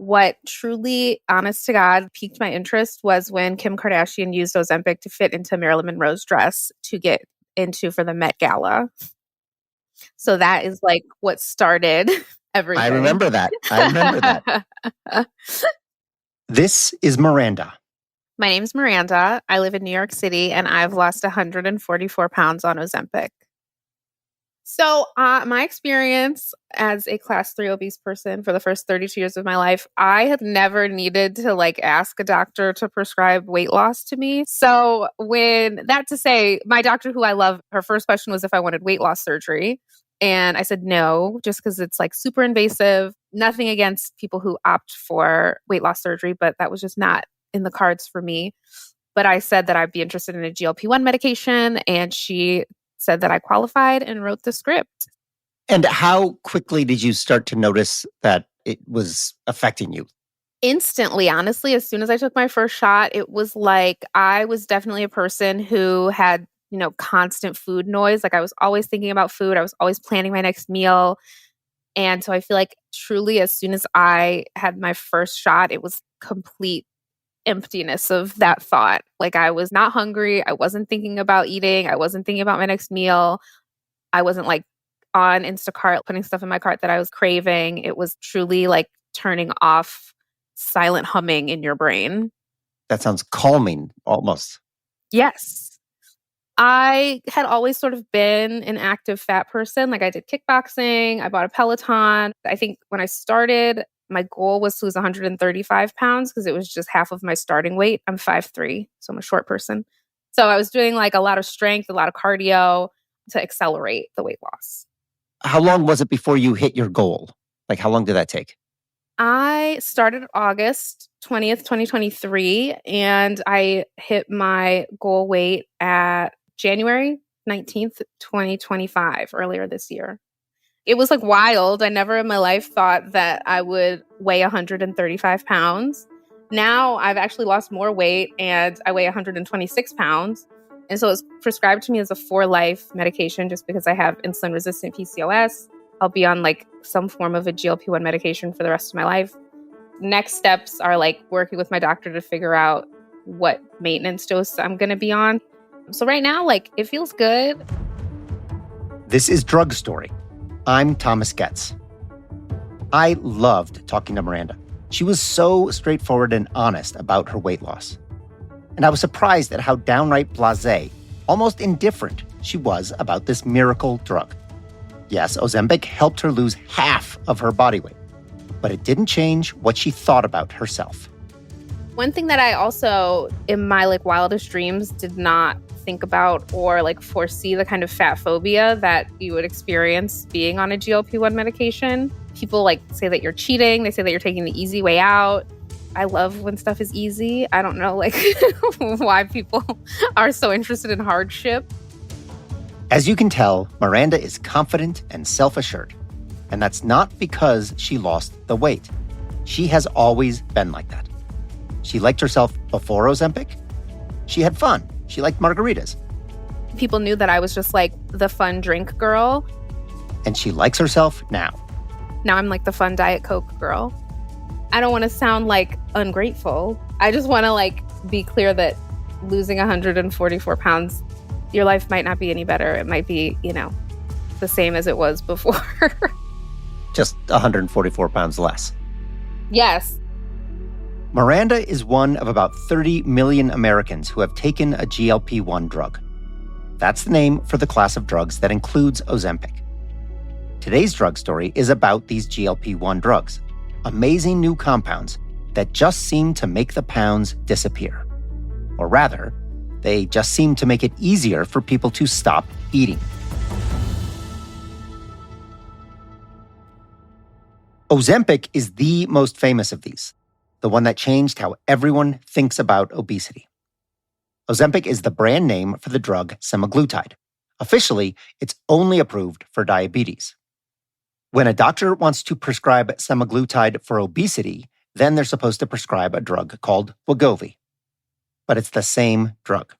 What truly, honest to God, piqued my interest was when Kim Kardashian used Ozempic to fit into Marilyn Monroe's dress to get into for the Met Gala. So that is like what started everything. I remember that. This is Miranda. My name's Miranda. I live in New York City, and I've lost 144 pounds on Ozempic. So my experience as a class 3 obese person for the first 32 years of my life, I had never needed to ask a doctor to prescribe weight loss to me. So my doctor who I love, her first question was if I wanted weight loss surgery. And I said no, just because it's super invasive. Nothing against people who opt for weight loss surgery, but that was just not in the cards for me. But I said that I'd be interested in a GLP-1 medication, and she said that I qualified and wrote the script. And how quickly did you start to notice that it was affecting you? Instantly, honestly. As soon as I took my first shot, it was I was definitely a person who had, constant food noise. I was always thinking about food. I was always planning my next meal. And so I feel truly as soon as I had my first shot, it was complete emptiness of that thought. I was not hungry. I wasn't thinking about eating. I wasn't thinking about my next meal. I wasn't on Instacart putting stuff in my cart that I was craving. It was truly turning off silent humming in your brain. That sounds calming almost. Yes. I had always sort of been an active fat person. I did kickboxing. I bought a Peloton. I think when I started, my goal was to lose 135 pounds because it was just half of my starting weight. I'm 5'3", so I'm a short person. So I was doing a lot of strength, a lot of cardio to accelerate the weight loss. How long was it before you hit your goal? How long did that take? I started August 20th, 2023, and I hit my goal weight at January 19th, 2025, earlier this year. It was wild. I never in my life thought that I would weigh 135 pounds. Now I've actually lost more weight and I weigh 126 pounds. And so it's prescribed to me as a for life medication just because I have insulin resistant PCOS. I'll be on some form of a GLP-1 medication for the rest of my life. Next steps are working with my doctor to figure out what maintenance dose I'm going to be on. So right now, it feels good. This is Drug Story. I'm Thomas Getz. I loved talking to Miranda. She was so straightforward and honest about her weight loss. And I was surprised at how downright blasé, almost indifferent, she was about this miracle drug. Yes, Ozempic helped her lose half of her body weight, but it didn't change what she thought about herself. One thing that I also, in my wildest dreams, did not think about or foresee the kind of fat phobia that you would experience being on a GLP-1 medication. People say that you're cheating. They say that you're taking the easy way out. I love when stuff is easy. I don't know why people are so interested in hardship. As you can tell, Miranda is confident and self-assured. And that's not because she lost the weight. She has always been like that. She liked herself before Ozempic. She had fun. She liked margaritas. People knew that I was just the fun drink girl. And she likes herself now. Now I'm the fun Diet Coke girl. I don't want to sound ungrateful. I just want to be clear that losing 144 pounds, your life might not be any better. It might be, the same as it was before. Just 144 pounds less. Yes. Miranda is one of about 30 million Americans who have taken a GLP-1 drug. That's the name for the class of drugs that includes Ozempic. Today's drug story is about these GLP-1 drugs, amazing new compounds that just seem to make the pounds disappear. Or rather, they just seem to make it easier for people to stop eating. Ozempic is the most famous of these, the one that changed how everyone thinks about obesity. Ozempic is the brand name for the drug semaglutide. Officially, it's only approved for diabetes. When a doctor wants to prescribe semaglutide for obesity, then they're supposed to prescribe a drug called Wegovy. But it's the same drug.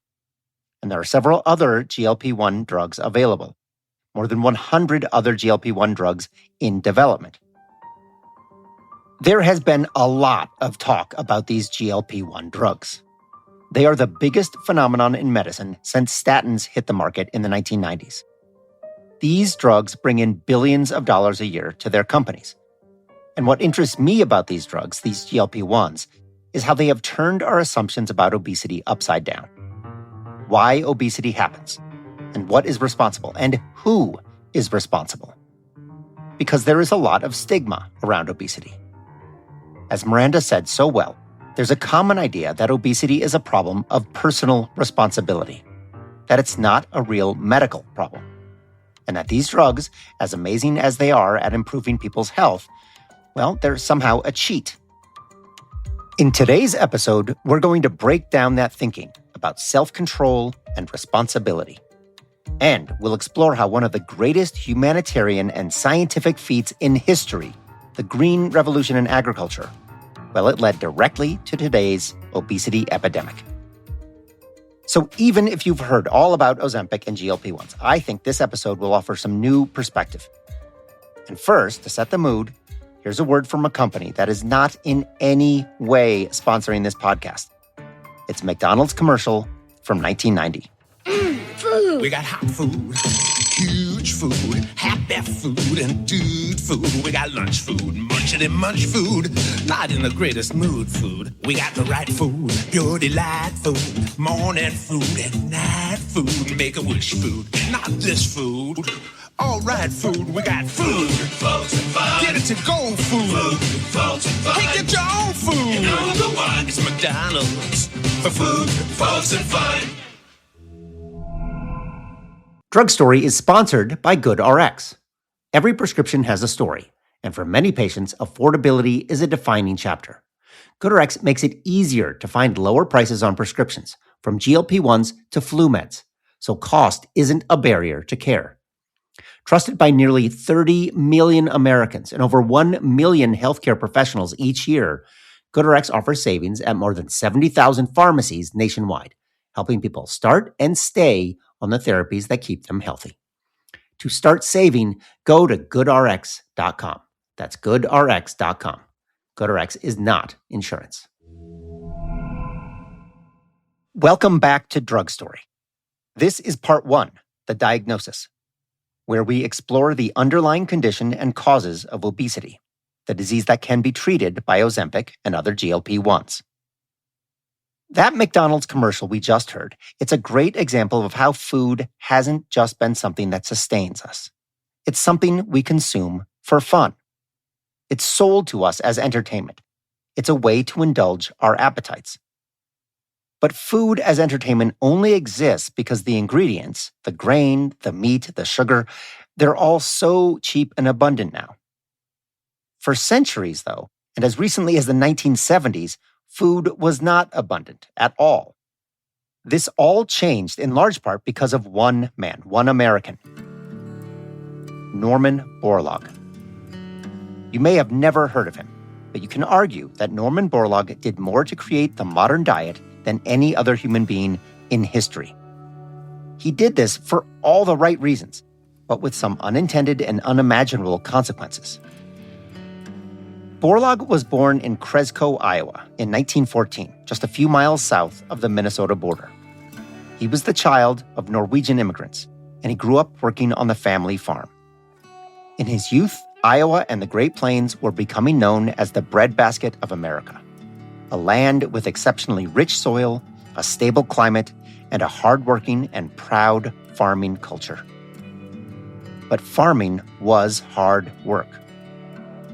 And there are several other GLP-1 drugs available, more than 100 other GLP-1 drugs in development. There has been a lot of talk about these GLP-1 drugs. They are the biggest phenomenon in medicine since statins hit the market in the 1990s. These drugs bring in billions of dollars a year to their companies. And what interests me about these drugs, these GLP-1s, is how they have turned our assumptions about obesity upside down. Why obesity happens, and what is responsible, and who is responsible. Because there is a lot of stigma around obesity. As Miranda said so well, there's a common idea that obesity is a problem of personal responsibility, that it's not a real medical problem, and that these drugs, as amazing as they are at improving people's health, well, they're somehow a cheat. In today's episode, we're going to break down that thinking about self-control and responsibility. And we'll explore how one of the greatest humanitarian and scientific feats in history, the Green Revolution in agriculture, well, it led directly to today's obesity epidemic. So even if you've heard all about Ozempic and GLP-1s, I think this episode will offer some new perspective. And first, to set the mood, here's a word from a company that is not in any way sponsoring this podcast. It's McDonald's commercial from 1990. Food. We got hot food, huge food, happy food, and dude food. We got lunch food, munchity munch food, not in the greatest mood food. We got the right food, pure delight food, morning food and night food, make a wish food, not this food. All right, food, we got food, folks and fun. Get it to go food, folks and fun. Hey, get your own food. You know the one. It's McDonald's for food, folks and fun. Drug Story is sponsored by GoodRx. Every prescription has a story, and for many patients, affordability is a defining chapter. GoodRx makes it easier to find lower prices on prescriptions, from GLP-1s to flu meds, so cost isn't a barrier to care. Trusted by nearly 30 million Americans and over 1 million healthcare professionals each year, GoodRx offers savings at more than 70,000 pharmacies nationwide, helping people start and stay on the therapies that keep them healthy. To start saving, go to goodrx.com. That's goodrx.com. GoodRx is not insurance. Welcome back to Drug Story. This is part 1, the diagnosis, where we explore the underlying condition and causes of obesity, the disease that can be treated by Ozempic and other GLP-1s. That McDonald's commercial we just heard, it's a great example of how food hasn't just been something that sustains us. It's something we consume for fun. It's sold to us as entertainment. It's a way to indulge our appetites. But food as entertainment only exists because the ingredients, the grain, the meat, the sugar, they're all so cheap and abundant now. For centuries, though, and as recently as the 1970s, food was not abundant at all. This all changed in large part because of one man, one American, Norman Borlaug. You may have never heard of him, but you can argue that Norman Borlaug did more to create the modern diet than any other human being in history. He did this for all the right reasons, but with some unintended and unimaginable consequences. Borlaug was born in Cresco, Iowa in 1914, just a few miles south of the Minnesota border. He was the child of Norwegian immigrants, and he grew up working on the family farm. In his youth, Iowa and the Great Plains were becoming known as the breadbasket of America, a land with exceptionally rich soil, a stable climate, and a hardworking and proud farming culture. But farming was hard work.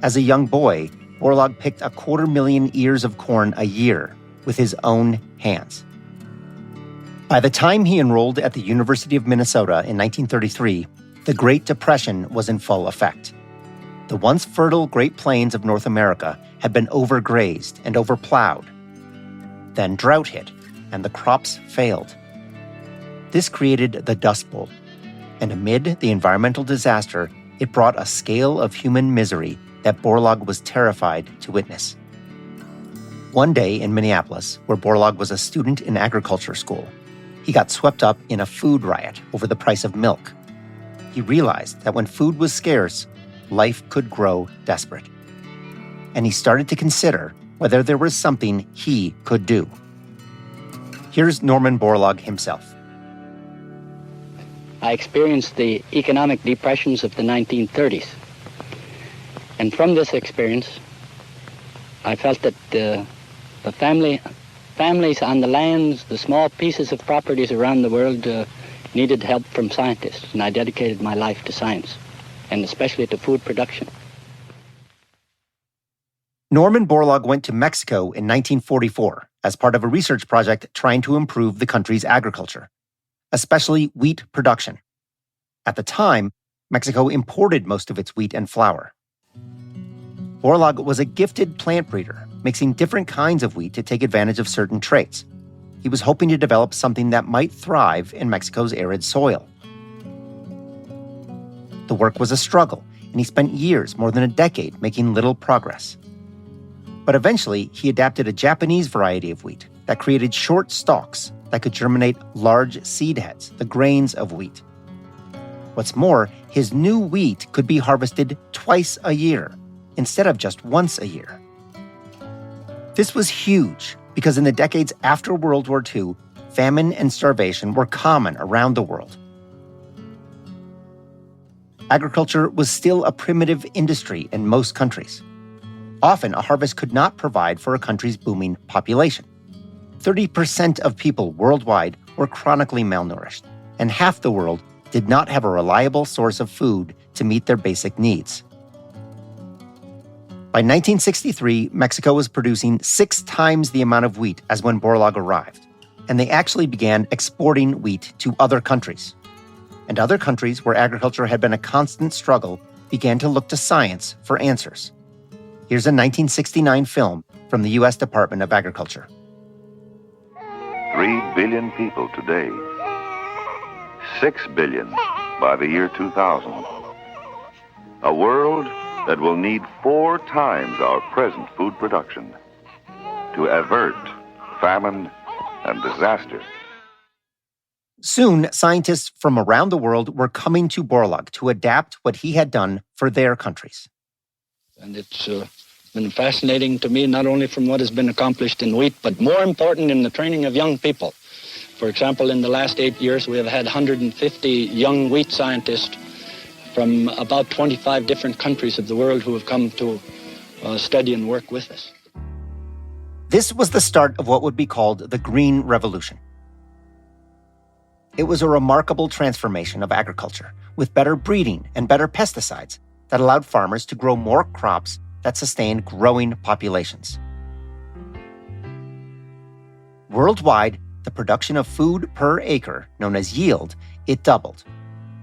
As a young boy, Borlaug picked 250,000 ears of corn a year with his own hands. By the time he enrolled at the University of Minnesota in 1933, the Great Depression was in full effect. The once fertile Great Plains of North America had been overgrazed and overplowed. Then drought hit, and the crops failed. This created the Dust Bowl, and amid the environmental disaster, it brought a scale of human misery that Borlaug was terrified to witness. One day in Minneapolis, where Borlaug was a student in agriculture school, he got swept up in a food riot over the price of milk. He realized that when food was scarce, life could grow desperate. and he started to consider whether there was something he could do. Here's Norman Borlaug himself. I experienced the economic depressions of the 1930s. And from this experience, I felt that the families on the lands, the small pieces of properties around the world needed help from scientists, and I dedicated my life to science, and especially to food production. Norman Borlaug went to Mexico in 1944 as part of a research project trying to improve the country's agriculture, especially wheat production. At the time, Mexico imported most of its wheat and flour. Borlaug was a gifted plant breeder, mixing different kinds of wheat to take advantage of certain traits. He was hoping to develop something that might thrive in Mexico's arid soil. The work was a struggle, and he spent years, more than a decade, making little progress. But eventually, he adapted a Japanese variety of wheat that created short stalks that could germinate large seed heads, the grains of wheat. What's more, his new wheat could be harvested twice a year, instead of just once a year. This was huge because in the decades after World War II, famine and starvation were common around the world. Agriculture was still a primitive industry in most countries. Often, a harvest could not provide for a country's booming population. 30% of people worldwide were chronically malnourished, and half the world did not have a reliable source of food to meet their basic needs. By 1963, Mexico was producing 6 times the amount of wheat as when Borlaug arrived, and they actually began exporting wheat to other countries. And other countries where agriculture had been a constant struggle began to look to science for answers. Here's a 1969 film from the U.S. Department of Agriculture. 3 billion people today. 6 billion by the year 2000. A world that will need 4 times our present food production to avert famine and disaster. Soon, scientists from around the world were coming to Borlaug to adapt what he had done for their countries. And it's been fascinating to me, not only from what has been accomplished in wheat, but more important in the training of young people. For example, in the last 8 years, we have had 150 young wheat scientists from about 25 different countries of the world who have come to study and work with us. This was the start of what would be called the Green Revolution. It was a remarkable transformation of agriculture, with better breeding and better pesticides that allowed farmers to grow more crops that sustained growing populations. Worldwide, the production of food per acre, known as yield, it doubled.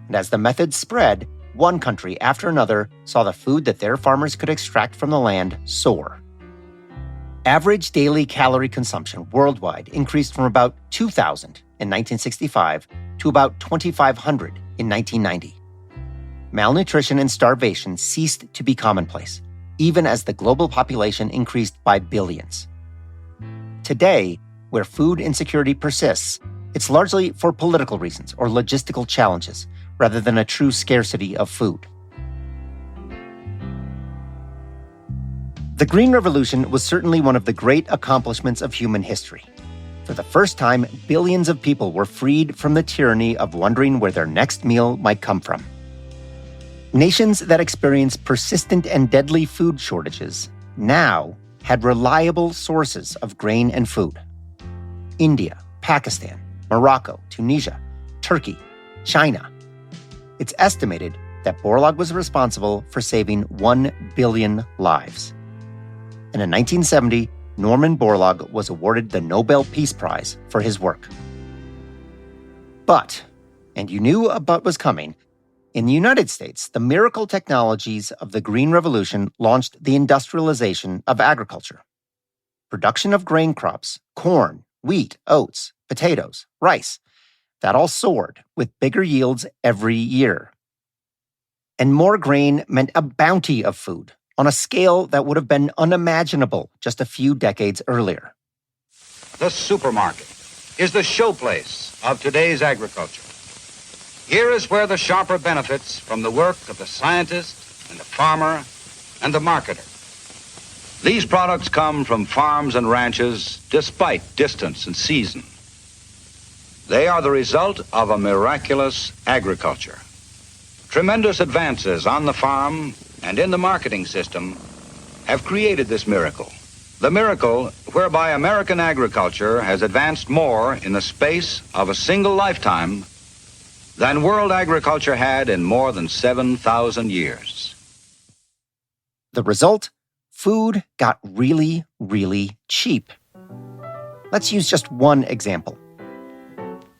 And as the method spread, one country after another saw the food that their farmers could extract from the land soar. Average daily calorie consumption worldwide increased from about 2,000 in 1965 to about 2,500 in 1990. Malnutrition and starvation ceased to be commonplace, even as the global population increased by billions. Today, where food insecurity persists, it's largely for political reasons or logistical challenges, rather than a true scarcity of food. The Green Revolution was certainly one of the great accomplishments of human history. For the first time, billions of people were freed from the tyranny of wondering where their next meal might come from. Nations that experienced persistent and deadly food shortages now had reliable sources of grain and food. India, Pakistan, Morocco, Tunisia, Turkey, China. It's estimated that Borlaug was responsible for saving 1 billion lives. And in 1970, Norman Borlaug was awarded the Nobel Peace Prize for his work. But, and you knew about what was coming, in the United States, the miracle technologies of the Green Revolution launched the industrialization of agriculture. Production of grain crops, corn, wheat, oats, potatoes, rice, that all soared with bigger yields every year. And more grain meant a bounty of food on a scale that would have been unimaginable just a few decades earlier. The supermarket is the showplace of today's agriculture. Here is where the shopper benefits from the work of the scientist and the farmer and the marketer. These products come from farms and ranches despite distance and season. They are the result of a miraculous agriculture. Tremendous advances on the farm and in the marketing system have created this miracle. The miracle whereby American agriculture has advanced more in the space of a single lifetime than world agriculture had in more than 7,000 years. The result? Food got really, really cheap. Let's use just one example.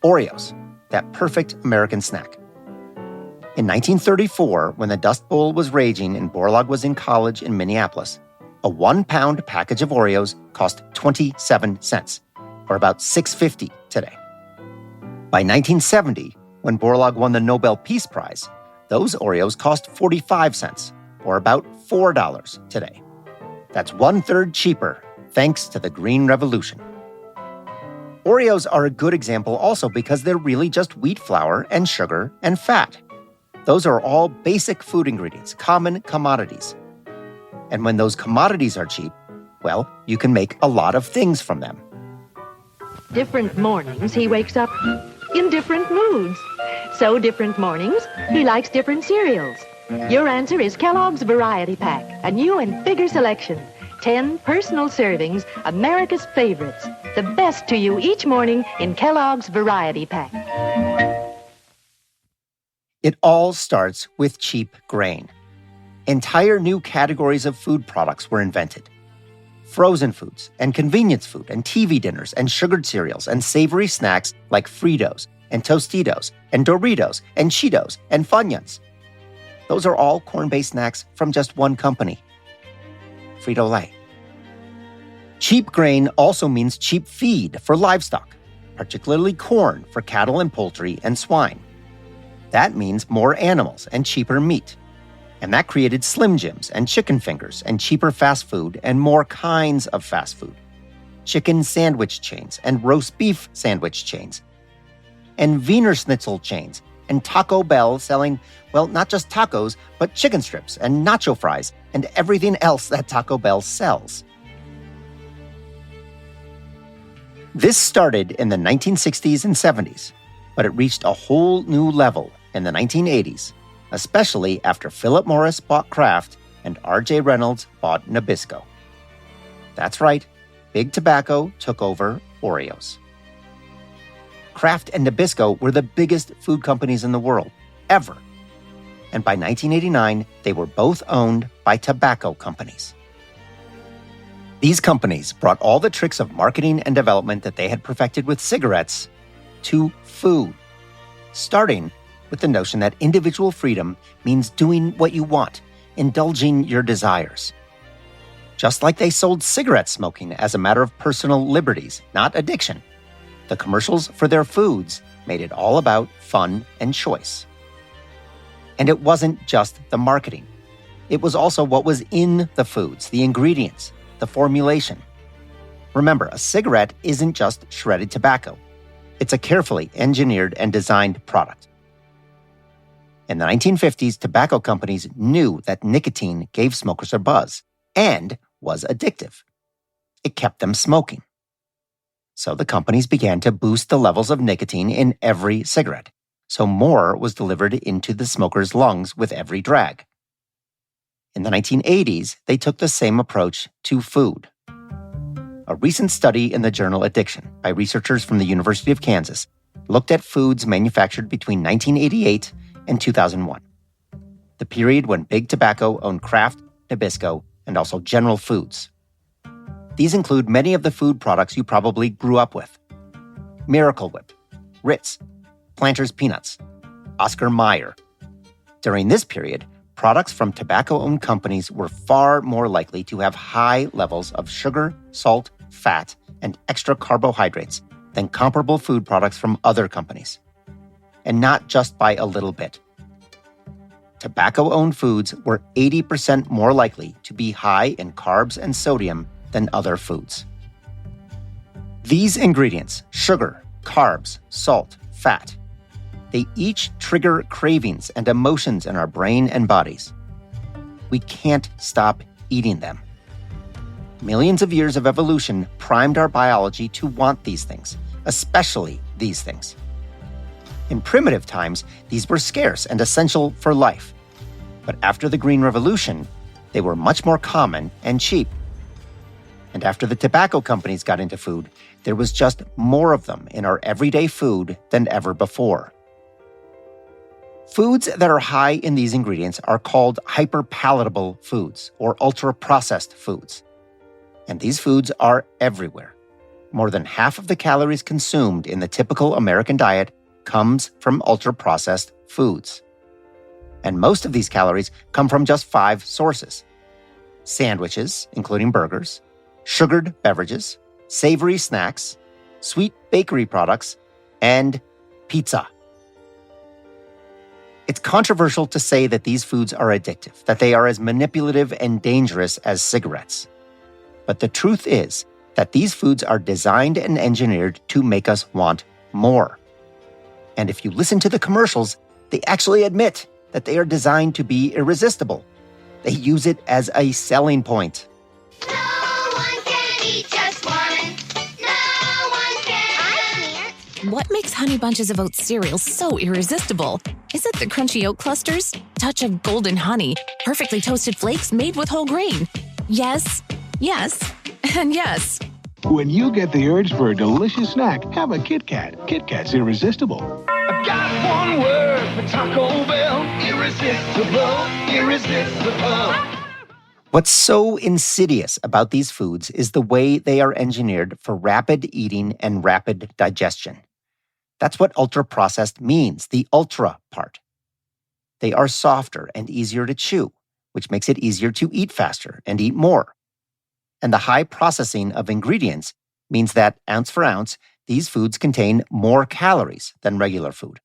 Oreos, that perfect American snack. In 1934, when the Dust Bowl was raging and Borlaug was in college in Minneapolis, a 1-pound package of Oreos cost 27 cents, or about $6.50 today. By 1970, when Borlaug won the Nobel Peace Prize, those Oreos cost 45 cents, or about $4 today. That's 1/3 cheaper, thanks to the Green Revolution. Oreos are a good example also because they're really just wheat flour and sugar and fat. Those are all basic food ingredients, common commodities. And when those commodities are cheap, well, you can make a lot of things from them. Different mornings he wakes up in different moods. So different mornings, he likes different cereals. Your answer is Kellogg's Variety Pack, a new and bigger selection. 10 personal servings, America's favorites. The best to you each morning in Kellogg's Variety Pack. It all starts with cheap grain. Entire new categories of food products were invented. Frozen foods and convenience food and TV dinners and sugared cereals and savory snacks like Fritos and Tostitos and Doritos and Cheetos and Funyuns. Those are all corn-based snacks from just one company, Frito-Lay. Cheap grain also means cheap feed for livestock, particularly corn for cattle and poultry and swine. That means more animals and cheaper meat. And that created Slim Jims and chicken fingers and cheaper fast food and more kinds of fast food. Chicken sandwich chains and roast beef sandwich chains. And Wiener Schnitzel chains and Taco Bell selling, well, not just tacos, but chicken strips and nacho fries and everything else that Taco Bell sells. This started in the 1960s and 70s, but it reached a whole new level in the 1980s, especially after Philip Morris bought Kraft and R.J. Reynolds bought Nabisco. That's right, Big Tobacco took over Oreos. Kraft and Nabisco were the biggest food companies in the world, ever. And by 1989, they were both owned by tobacco companies. These companies brought all the tricks of marketing and development that they had perfected with cigarettes to food, starting with the notion that individual freedom means doing what you want, indulging your desires. Just like they sold cigarette smoking as a matter of personal liberties, not addiction, the commercials for their foods made it all about fun and choice. And it wasn't just the marketing. It was also what was in the foods, the ingredients, the formulation. Remember, a cigarette isn't just shredded tobacco. It's a carefully engineered and designed product. In the 1950s, tobacco companies knew that nicotine gave smokers a buzz and was addictive. It kept them smoking. So the companies began to boost the levels of nicotine in every cigarette, so more was delivered into the smoker's lungs with every drag. In the 1980s, they took the same approach to food. A recent study in the journal Addiction by researchers from the University of Kansas looked at foods manufactured between 1988 and 2001, the period when Big Tobacco owned Kraft, Nabisco, and also General Foods. These include many of the food products you probably grew up with: Miracle Whip, Ritz, Planters Peanuts, Oscar Mayer. During this period, products from tobacco-owned companies were far more likely to have high levels of sugar, salt, fat, and extra carbohydrates than comparable food products from other companies. And not just by a little bit. Tobacco-owned foods were 80% more likely to be high in carbs and sodium than other foods. These ingredients, sugar, carbs, salt, fat, they each trigger cravings and emotions in our brain and bodies. We can't stop eating them. Millions of years of evolution primed our biology to want these things, especially these things. In primitive times, these were scarce and essential for life. But after the Green Revolution, they were much more common and cheap. And after the tobacco companies got into food, there was just more of them in our everyday food than ever before. Foods that are high in these ingredients are called hyperpalatable foods or ultra-processed foods. And these foods are everywhere. More than half of the calories consumed in the typical American diet comes from ultra-processed foods. And most of these calories come from just 5 sources: sandwiches, including burgers, sugared beverages, savory snacks, sweet bakery products, and pizza. It's controversial to say that these foods are addictive, that they are as manipulative and dangerous as cigarettes. But the truth is that these foods are designed and engineered to make us want more. And if you listen to the commercials, they actually admit that they are designed to be irresistible. They use it as a selling point. No one can eat just one. No one can. I can't. What makes Honey Bunches of Oats cereal so irresistible? Is it the crunchy oat clusters? Touch of golden honey? Perfectly toasted flakes made with whole grain? Yes, yes, and yes. When you get the urge for a delicious snack, have a Kit Kat. Kit Kat's irresistible. I got one word for Taco Bell. Irresistible, irresistible. What's so insidious about these foods is the way they are engineered for rapid eating and rapid digestion. That's what ultra-processed means, the ultra part. They are softer and easier to chew, which makes it easier to eat faster and eat more. And the high processing of ingredients means that, ounce for ounce, these foods contain more calories than regular food.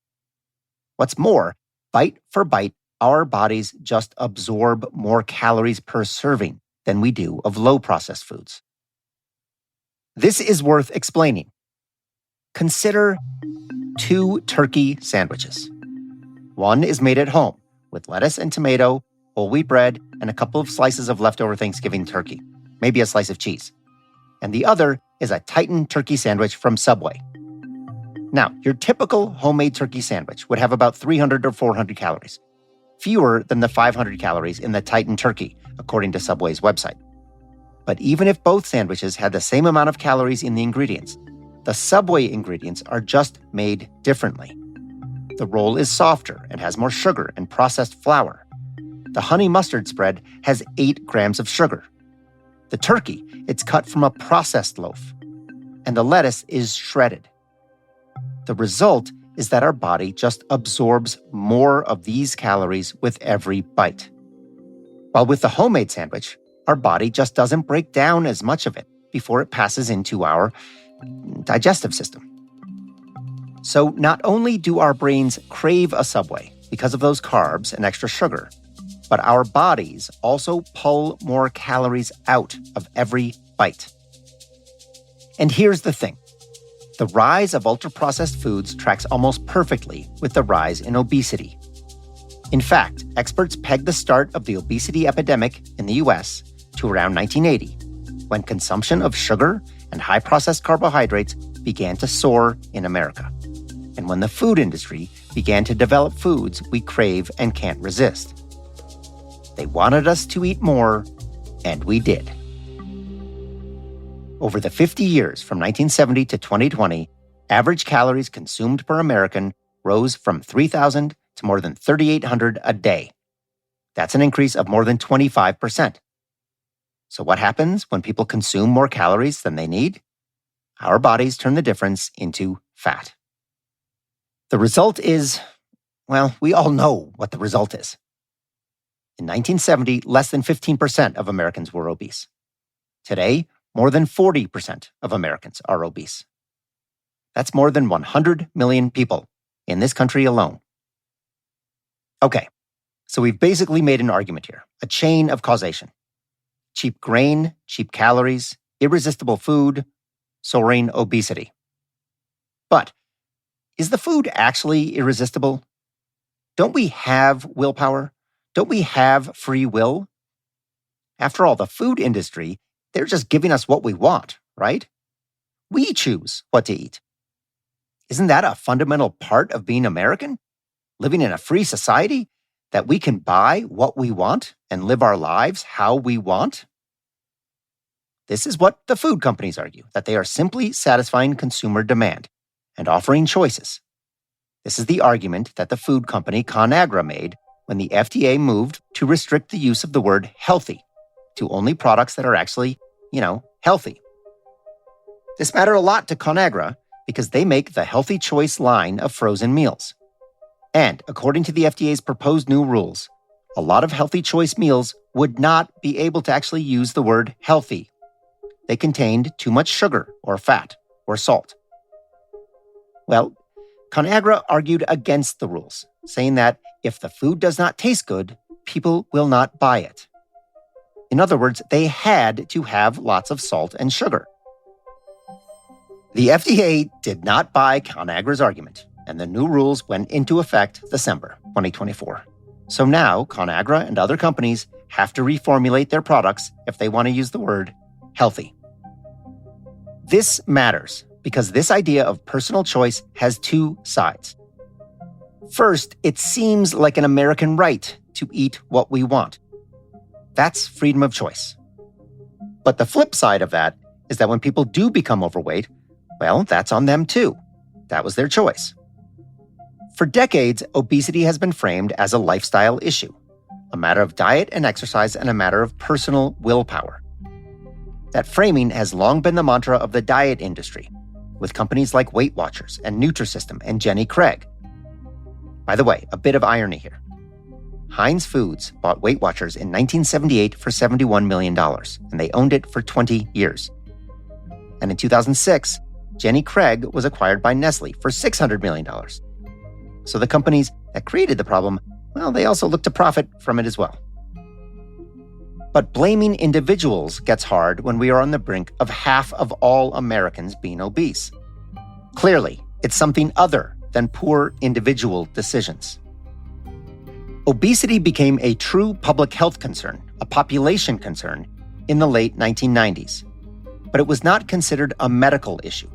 What's more, bite for bite, our bodies just absorb more calories per serving than we do of low-processed foods. This is worth explaining. Consider 2 turkey sandwiches. One is made at home with lettuce and tomato, whole wheat bread, and a couple of slices of leftover Thanksgiving turkey, maybe a slice of cheese. And the other is a Titan turkey sandwich from Subway. Now, your typical homemade turkey sandwich would have about 300 or 400 calories, fewer than the 500 calories in the Titan turkey, according to Subway's website. But even if both sandwiches had the same amount of calories in the ingredients, the Subway ingredients are just made differently. The roll is softer and has more sugar and processed flour. The honey mustard spread has 8 grams of sugar. The turkey, it's cut from a processed loaf. And the lettuce is shredded. The result is that our body just absorbs more of these calories with every bite. While with the homemade sandwich, our body just doesn't break down as much of it before it passes into our digestive system. So not only do our brains crave a Subway because of those carbs and extra sugar, but our bodies also pull more calories out of every bite. And here's the thing. The rise of ultra-processed foods tracks almost perfectly with the rise in obesity. In fact, experts peg the start of the obesity epidemic in the US to around 1980, when consumption of sugar and high-processed carbohydrates began to soar in America, and when the food industry began to develop foods we crave and can't resist. They wanted us to eat more, and we did. Over the 50 years from 1970 to 2020, average calories consumed per American rose from 3,000 to more than 3,800 a day. That's an increase of more than 25%. So what happens when people consume more calories than they need? Our bodies turn the difference into fat. The result is, well, we all know what the result is. In 1970, less than 15% of Americans were obese. Today, more than 40% of Americans are obese. That's more than 100 million people in this country alone. Okay, so we've basically made an argument here, a chain of causation. Cheap grain, cheap calories, irresistible food, soaring obesity. But is the food actually irresistible? Don't we have willpower? Don't we have free will? After all, the food industry they're just giving us what we want, right? We choose what to eat. Isn't that a fundamental part of being American? Living in a free society that we can buy what we want and live our lives how we want? This is what the food companies argue, that they are simply satisfying consumer demand and offering choices. This is the argument that the food company ConAgra made when the FDA moved to restrict the use of the word healthy to only products that are actually, healthy. This mattered a lot to ConAgra because they make the Healthy Choice line of frozen meals. And according to the FDA's proposed new rules, a lot of Healthy Choice meals would not be able to actually use the word healthy. They contained too much sugar or fat or salt. Well, ConAgra argued against the rules, saying that if the food does not taste good, people will not buy it. In other words, they had to have lots of salt and sugar. The FDA did not buy ConAgra's argument, and the new rules went into effect December 2024. So now, ConAgra and other companies have to reformulate their products if they want to use the word healthy. This matters because this idea of personal choice has two sides. First, it seems like an American right to eat what we want. That's freedom of choice. But the flip side of that is that when people do become overweight, well, that's on them too. That was their choice. For decades, obesity has been framed as a lifestyle issue, a matter of diet and exercise and a matter of personal willpower. That framing has long been the mantra of the diet industry, with companies like Weight Watchers and Nutrisystem and Jenny Craig. By the way, a bit of irony here. Heinz Foods bought Weight Watchers in 1978 for $71 million, and they owned it for 20 years. And in 2006, Jenny Craig was acquired by Nestle for $600 million. So the companies that created the problem, well, they also look to profit from it as well. But blaming individuals gets hard when we are on the brink of half of all Americans being obese. Clearly, it's something other than poor individual decisions. Obesity became a true public health concern, a population concern, in the late 1990s. But it was not considered a medical issue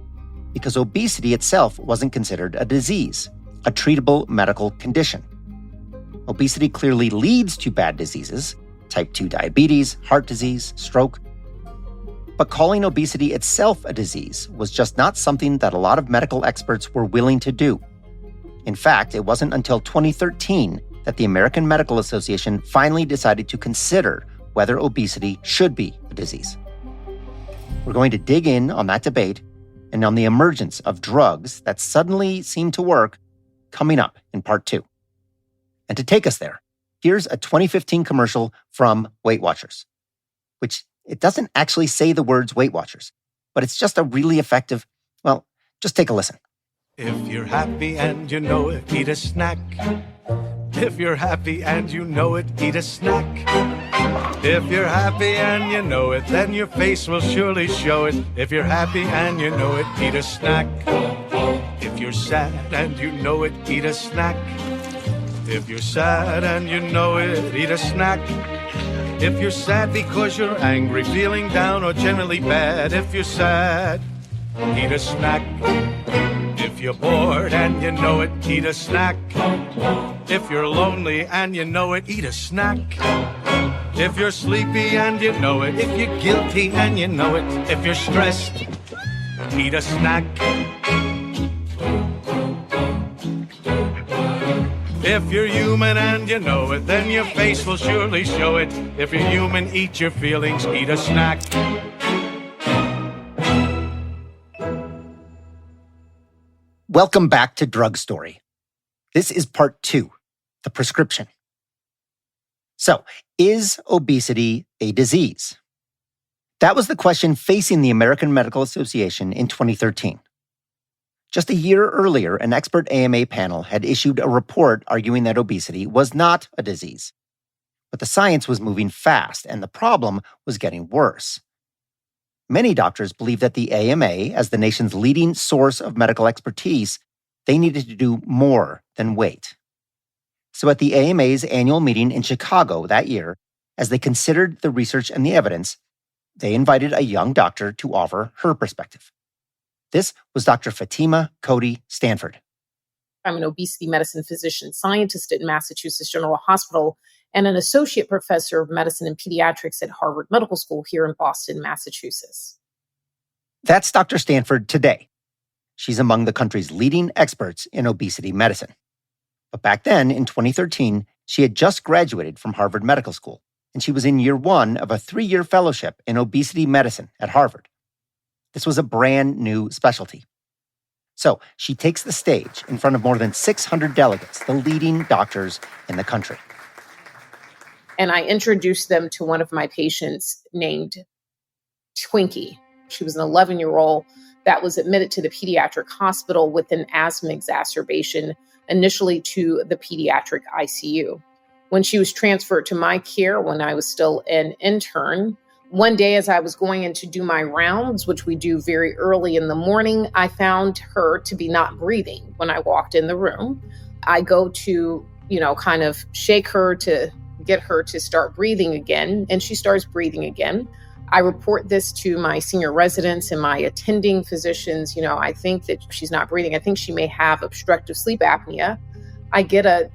because obesity itself wasn't considered a disease, a treatable medical condition. Obesity clearly leads to bad diseases, type 2 diabetes, heart disease, stroke. But calling obesity itself a disease was just not something that a lot of medical experts were willing to do. In fact, it wasn't until 2013 that the American Medical Association finally decided to consider whether obesity should be a disease. We're going to dig in on that debate and on the emergence of drugs that suddenly seem to work coming up in part 2. And to take us there, here's a 2015 commercial from Weight Watchers, which it doesn't actually say the words Weight Watchers, but it's just a really effective, well, just take a listen. If you're happy and you know it, eat a snack. If you're happy and you know it, eat a snack. If you're happy and you know it, then your face will surely show it. If you're happy and you know it, eat a snack. If you're sad and you know it, eat a snack. If you're sad and you know it, eat a snack. If you're sad because you're angry, feeling down, or generally bad, if you're sad, eat a snack. If you're bored and you know it, eat a snack. If you're lonely and you know it, eat a snack. If you're sleepy and you know it, if you're guilty and you know it, if you're stressed, eat a snack. If you're human and you know it, then your face will surely show it. If you're human, eat your feelings, eat a snack. Welcome back to Drug Story. This is part 2, the prescription. So, is obesity a disease? That was the question facing the American Medical Association in 2013. Just a year earlier, an expert AMA panel had issued a report arguing that obesity was not a disease. But the science was moving fast, and the problem was getting worse. Many doctors believe that the AMA, as the nation's leading source of medical expertise, they needed to do more than wait. So at the AMA's annual meeting in Chicago that year, as they considered the research and the evidence, they invited a young doctor to offer her perspective. This was Dr. Fatima Cody Stanford. I'm an obesity medicine physician scientist at Massachusetts General Hospital and an associate professor of medicine and pediatrics at Harvard Medical School here in Boston, Massachusetts. That's Dr. Stanford today. She's among the country's leading experts in obesity medicine. But back then, in 2013, she had just graduated from Harvard Medical School, and she was in year 1 of a 3-year fellowship in obesity medicine at Harvard. This was a brand new specialty. So she takes the stage in front of more than 600 delegates, the leading doctors in the country. And I introduced them to one of my patients named Twinkie. She was an 11-year-old that was admitted to the pediatric hospital with an asthma exacerbation, initially to the pediatric ICU. When she was transferred to my care when I was still an intern, one day as I was going in to do my rounds, which we do very early in the morning, I found her to be not breathing when I walked in the room. I go to, kind of shake her to get her to start breathing again, and she starts breathing again. I report this to my senior residents and my attending physicians. I think that she's not breathing. I think she may have obstructive sleep apnea. I get a,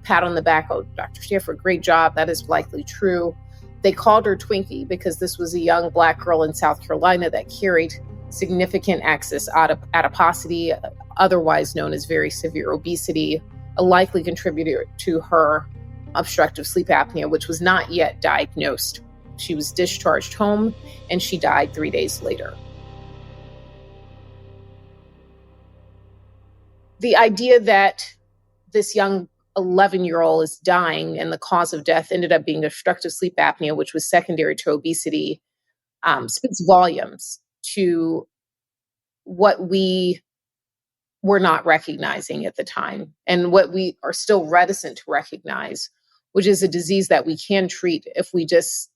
pat on the back. Oh, Dr. Stanford, great job. That is likely true. They called her Twinkie because this was a young Black girl in South Carolina that carried significant excess adiposity, otherwise known as very severe obesity, a likely contributor to her obstructive sleep apnea, which was not yet diagnosed. She was discharged home and she died 3 days later. The idea that this young 11-year-old is dying and the cause of death ended up being obstructive sleep apnea, which was secondary to obesity, speaks volumes to what we were not recognizing at the time and what we are still reticent to recognize, which is a disease that we can treat if we just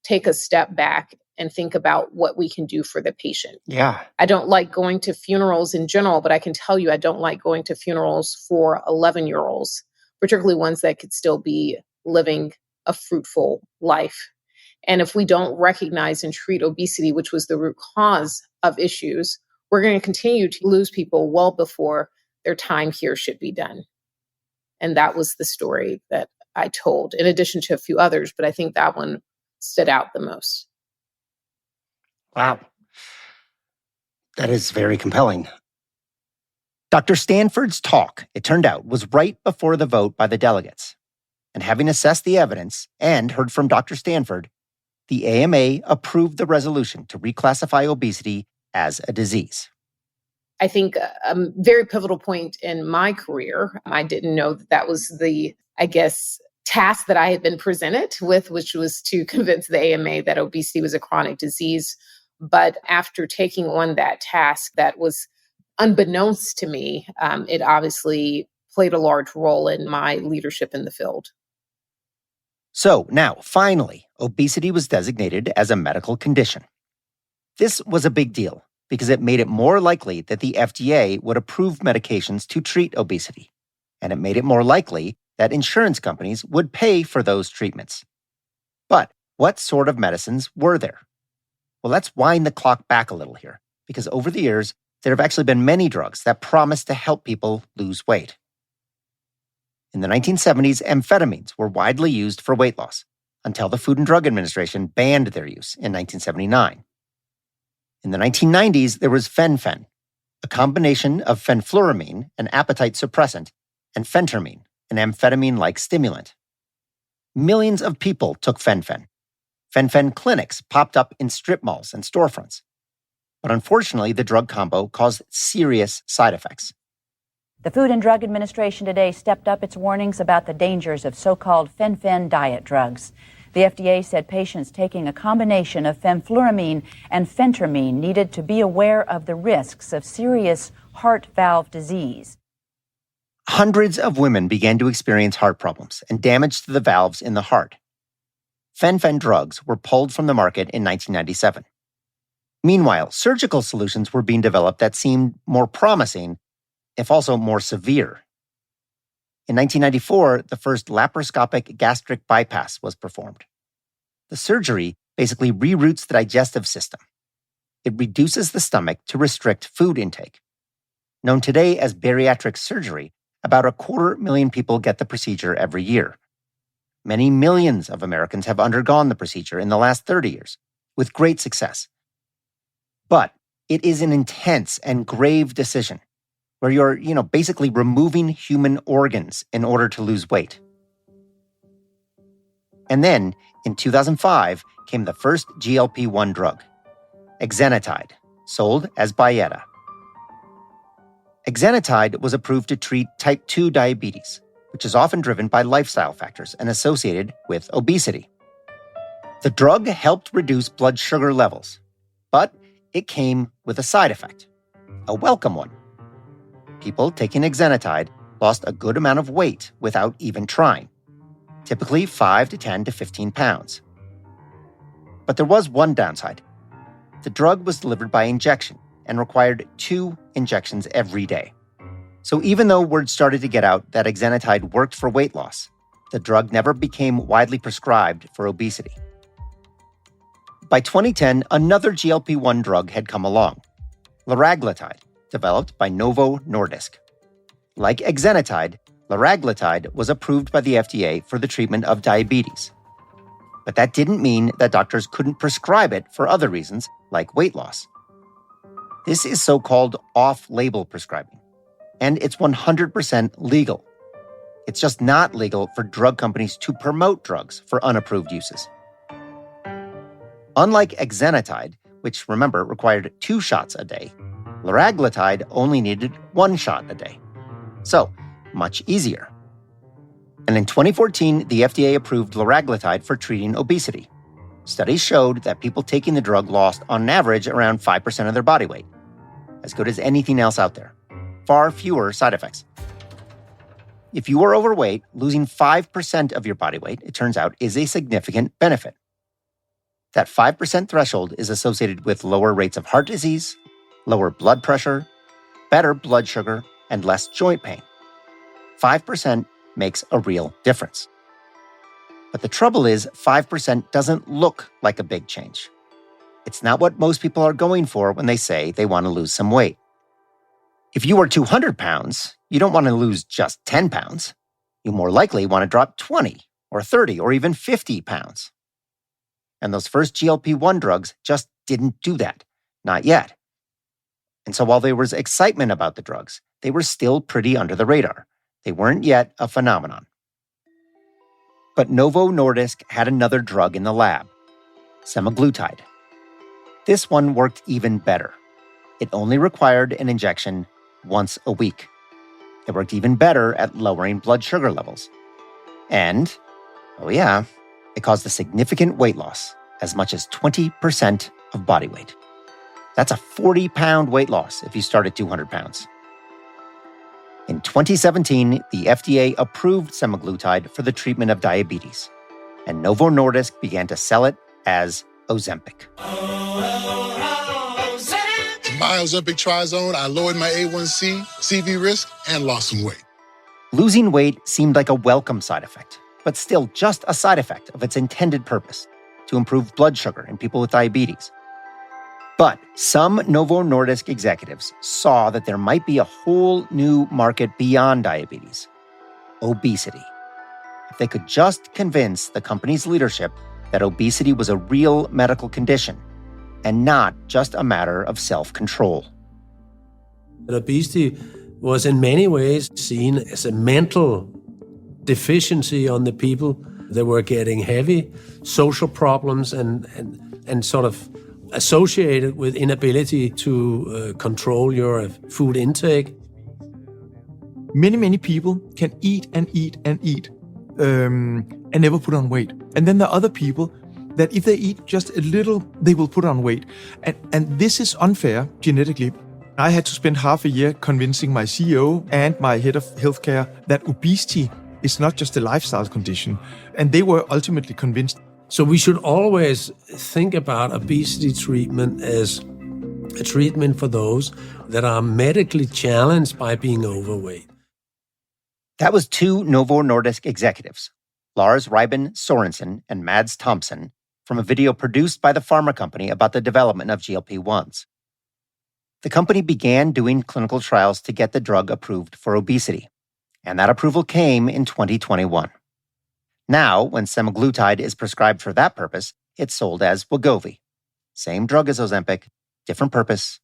take a step back and think about what we can do for the patient. Yeah. I don't like going to funerals in general, but I can tell you I don't like going to funerals for 11-year-olds, particularly ones that could still be living a fruitful life. And if we don't recognize and treat obesity, which was the root cause of issues, we're going to continue to lose people well before their time here should be done. And that was the story that I told, in addition to a few others, but I think that one stood out the most. Wow. That is very compelling. Dr. Stanford's talk, it turned out, was right before the vote by the delegates. And having assessed the evidence and heard from Dr. Stanford, the AMA approved the resolution to reclassify obesity as a disease. I think a very pivotal point in my career. I didn't know that was the, task that I had been presented with, which was to convince the AMA that obesity was a chronic disease. But after taking on that task that was unbeknownst to me, it obviously played a large role in my leadership in the field. So now, finally, obesity was designated as a medical condition. This was a big deal because it made it more likely that the FDA would approve medications to treat obesity. And it made it more likely that insurance companies would pay for those treatments. But what sort of medicines were there? Well, let's wind the clock back a little here, because over the years, there have actually been many drugs that promise to help people lose weight. In the 1970s, amphetamines were widely used for weight loss until the Food and Drug Administration banned their use in 1979. In the 1990s, there was fen-phen, a combination of fenfluramine, an appetite suppressant, and phentermine, an amphetamine-like stimulant. Millions of people took fen-phen. Fen-phen clinics popped up in strip malls and storefronts. But unfortunately, the drug combo caused serious side effects. The Food and Drug Administration today stepped up its warnings about the dangers of so-called fen-phen diet drugs. The FDA said patients taking a combination of fenfluramine and phentermine needed to be aware of the risks of serious heart valve disease. Hundreds of women began to experience heart problems and damage to the valves in the heart. Fen-phen drugs were pulled from the market in 1997. Meanwhile, surgical solutions were being developed that seemed more promising, if also more severe. In 1994, the first laparoscopic gastric bypass was performed. The surgery basically reroutes the digestive system. It reduces the stomach to restrict food intake. Known today as bariatric surgery, about 250,000 people get the procedure every year. Many millions of Americans have undergone the procedure in the last 30 years, with great success. But it is an intense and grave decision where you're, basically removing human organs in order to lose weight. And then, in 2005, came the first GLP-1 drug, exenatide, sold as Byetta. Exenatide was approved to treat type 2 diabetes, which is often driven by lifestyle factors and associated with obesity. The drug helped reduce blood sugar levels, but it came with a side effect, a welcome one. People taking exenatide lost a good amount of weight without even trying, typically 5 to 10 to 15 pounds. But there was one downside. The drug was delivered by injection and required 2 injections every day. So even though word started to get out that exenatide worked for weight loss, the drug never became widely prescribed for obesity. By 2010, another GLP-1 drug had come along, liraglutide, developed by Novo Nordisk. Like exenatide, liraglutide was approved by the FDA for the treatment of diabetes. But that didn't mean that doctors couldn't prescribe it for other reasons, like weight loss. This is so-called off-label prescribing, and it's 100% legal. It's just not legal for drug companies to promote drugs for unapproved uses. Unlike exenatide, which, remember, required 2 shots a day, liraglutide only needed 1 shot a day. So, much easier. And in 2014, the FDA approved liraglutide for treating obesity. Studies showed that people taking the drug lost, on average, around 5% of their body weight. As good as anything else out there. Far fewer side effects. If you are overweight, losing 5% of your body weight, it turns out, is a significant benefit. That 5% threshold is associated with lower rates of heart disease, lower blood pressure, better blood sugar, and less joint pain. 5% makes a real difference. But the trouble is, 5% doesn't look like a big change. It's not what most people are going for when they say they want to lose some weight. If you are 200 pounds, you don't want to lose just 10 pounds. You more likely want to drop 20 or 30 or even 50 pounds. And those first GLP-1 drugs just didn't do that. Not yet. And so while there was excitement about the drugs, they were still pretty under the radar. They weren't yet a phenomenon. But Novo Nordisk had another drug in the lab, semaglutide. This one worked even better. It only required an injection once a week. It worked even better at lowering blood sugar levels. And, it caused a significant weight loss, as much as 20% of body weight. That's a 40-pound weight loss if you start at 200 pounds. In 2017, the FDA approved semaglutide for the treatment of diabetes, and Novo Nordisk began to sell it as Ozempic. My Ozempic Trizone, I lowered my A1C, CV risk, and lost some weight. Losing weight seemed like a welcome side effect, but still just a side effect of its intended purpose, to improve blood sugar in people with diabetes. But some Novo Nordisk executives saw that there might be a whole new market beyond diabetes, obesity. If they could just convince the company's leadership that obesity was a real medical condition and not just a matter of self-control. Obesity was in many ways seen as a mental deficiency on the people. They were getting heavy social problems and sort of associated with inability to control your food intake. Many people can eat and eat and eat and never put on weight. And then there are other people that if they eat just a little, they will put on weight. And this is unfair genetically. I had to spend half a year convincing my CEO and my head of healthcare that obesity is not just a lifestyle condition. And they were ultimately convinced. So we should always think about obesity treatment as a treatment for those that are medically challenged by being overweight. That was 2 Novo Nordisk executives, Lars Reiben Sorensen and Mads Thompson, from a video produced by the pharma company about the development of GLP-1s. The company began doing clinical trials to get the drug approved for obesity, and that approval came in 2021. Now, when semaglutide is prescribed for that purpose, it's sold as Wegovy. Same drug as Ozempic, different purpose,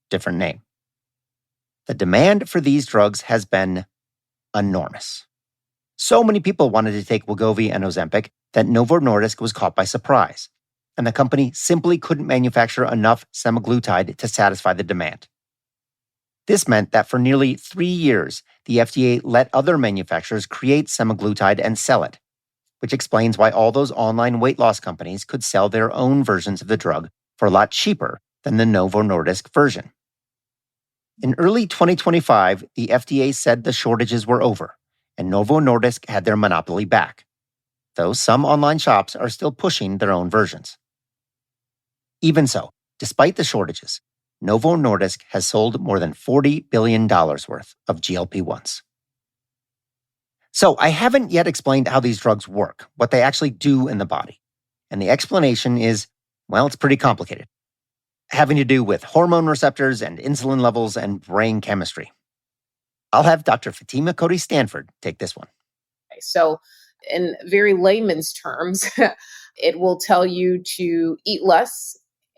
different name. The demand for these drugs has been enormous. So many people wanted to take Wegovy and Ozempic that Novo Nordisk was caught by surprise, and the company simply couldn't manufacture enough semaglutide to satisfy the demand. This meant that for nearly 3 years, the FDA let other manufacturers create semaglutide and sell it, which explains why all those online weight loss companies could sell their own versions of the drug for a lot cheaper than the Novo Nordisk version. In early 2025, the FDA said the shortages were over, and Novo Nordisk had their monopoly back, though some online shops are still pushing their own versions. Even so, despite the shortages, Novo Nordisk has sold more than $40 billion worth of GLP-1s. So I haven't yet explained how these drugs work, what they actually do in the body. And the explanation is, well, it's pretty complicated, having to do with hormone receptors and insulin levels and brain chemistry. I'll have Dr. Fatima Cody Stanford take this one. So in very layman's terms, it will tell you to eat less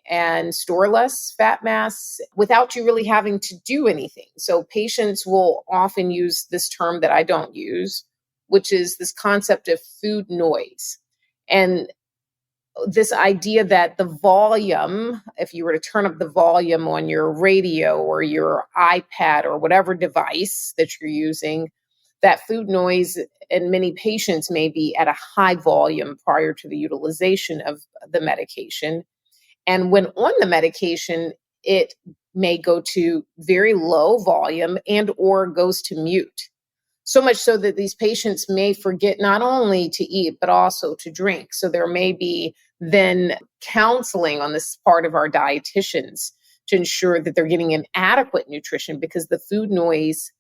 and store less fat mass without you really having to do anything. So patients will often use this term that I don't use, which is this concept of food noise. And this idea that the volume, if you were to turn up the volume on your radio or your iPad or whatever device that you're using, that food noise in many patients may be at a high volume prior to the utilization of the medication. And when on the medication, it may go to very low volume and or goes to mute. So much so that these patients may forget not only to eat, but also to drink. So there may be then counseling on this part of our dietitians to ensure that they're getting an adequate nutrition, because the food noise,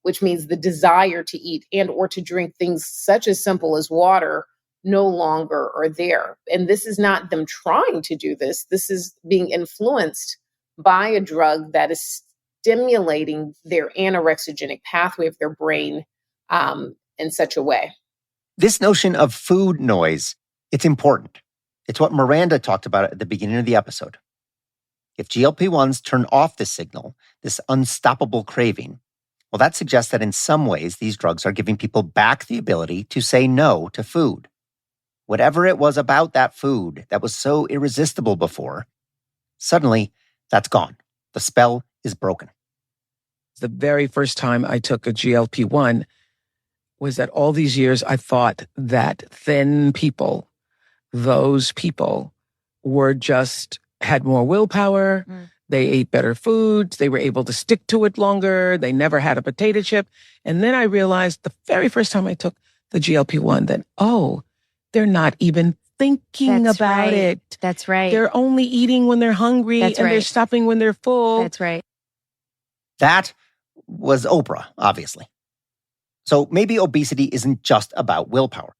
which means the desire to eat and or to drink things such as simple as water, no longer are there. And this is not them trying to do this. This is being influenced by a drug that is stimulating their anorexigenic pathway of their brain in such a way. This notion of food noise, it's important. It's what Miranda talked about at the beginning of the episode. If GLP-1s turn off this signal, this unstoppable craving, well, that suggests that in some ways these drugs are giving people back the ability to say no to food. Whatever it was about that food that was so irresistible before, suddenly that's gone. The spell is broken. The very first time I took a GLP-1 was that all these years I thought that thin people, those people were just had more willpower. They ate better foods. They were able to stick to it longer. They never had a potato chip. And then I realized the very first time I took the GLP-1 that, oh, they're not even thinking about it. That's right. They're only eating when they're hungry and they're stopping when they're full. That's right. That was Oprah, obviously. So maybe obesity isn't just about willpower.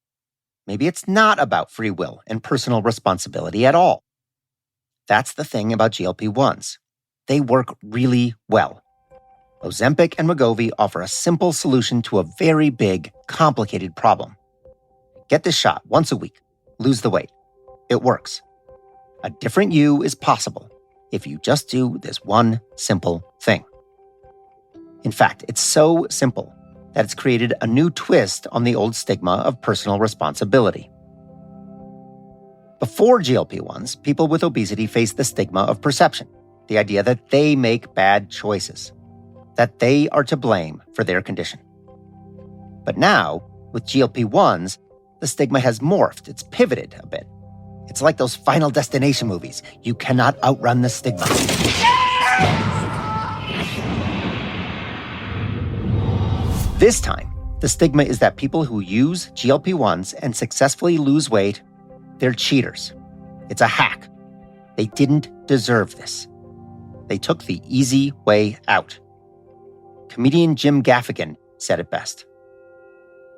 Maybe it's not about free will and personal responsibility at all. That's the thing about GLP-1s. They work really well. Ozempic and Wegovy offer a simple solution to a very big, complicated problem. Get this shot once a week. Lose the weight. It works. A different you is possible if you just do this one simple thing. In fact, it's so simple that it's created a new twist on the old stigma of personal responsibility. Before GLP-1s, people with obesity faced the stigma of perception, the idea that they make bad choices, that they are to blame for their condition. But now, with GLP-1s, the stigma has morphed. It's pivoted a bit. It's like those Final Destination movies. You cannot outrun the stigma. This time, the stigma is that people who use GLP-1s and successfully lose weight, they're cheaters. It's a hack. They didn't deserve this. They took the easy way out. Comedian Jim Gaffigan said it best.